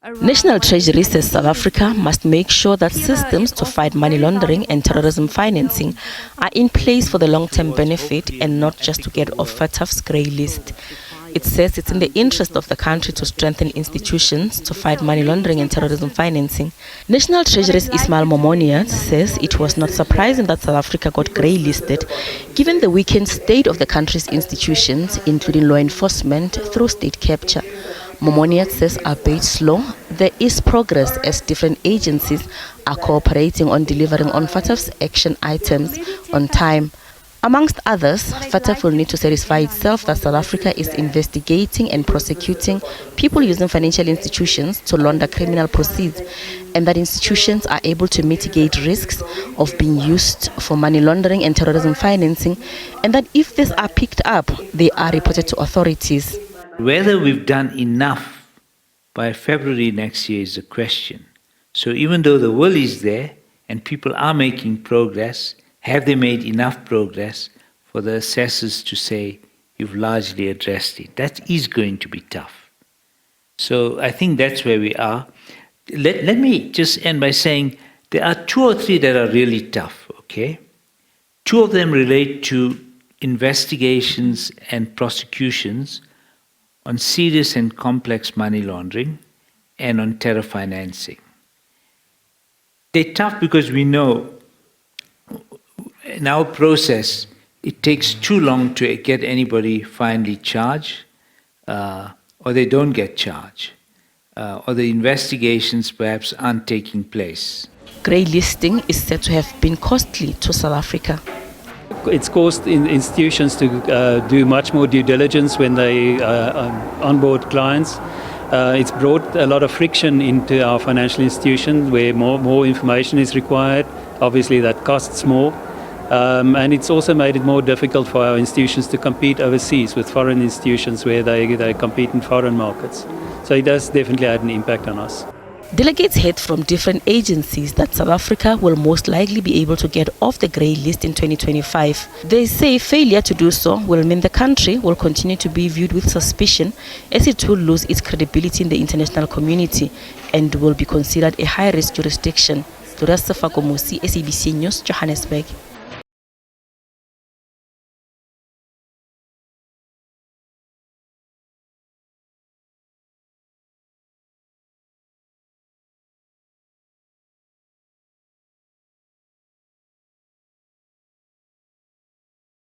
National Treasury says South Africa must make sure that systems to fight money laundering and terrorism financing are in place for the long-term benefit and not just to get off FATF's grey list. It says it's in the interest of the country to strengthen institutions to fight money laundering and terrorism financing. National Treasury's Ismail Momoniat says it was not surprising that South Africa got grey listed, given the weakened state of the country's institutions, including law enforcement, through state capture. Momoniat says, albeit slow, there is progress as different agencies are cooperating on delivering on FATF's action items on time. Amongst others, FATF will need to satisfy itself that South Africa is investigating and prosecuting people using financial institutions to launder criminal proceeds, and that institutions are able to mitigate risks of being used for money laundering and terrorism financing, and that if these are picked up, they are reported to authorities. Whether we've done enough by February next year is the question. So even though the will is there and people are making progress, have they made enough progress for the assessors to say you've largely addressed it? That is going to be tough. So I think that's where we are. Let me just end by saying there are 2 or 3 that are really tough, okay? 2 of them relate to investigations and prosecutions on serious and complex money laundering and on terror financing. They're tough because we know in our process it takes too long to get anybody finally charged, or they don't get charged, or the investigations perhaps aren't taking place. Grey listing is said to have been costly to South Africa. It's caused institutions to do much more due diligence when they onboard clients. It's brought a lot of friction into our financial institutions where more information is required. Obviously that costs more. And it's also made it more difficult for our institutions to compete overseas with foreign institutions where they compete in foreign markets. So it does definitely have an impact on us. Delegates heard from different agencies that South Africa will most likely be able to get off the grey list in 2025. They say failure to do so will mean the country will continue to be viewed with suspicion, as it will lose its credibility in the international community and will be considered a high-risk jurisdiction. Durasa Fakomusi, SABC News, Johannesburg.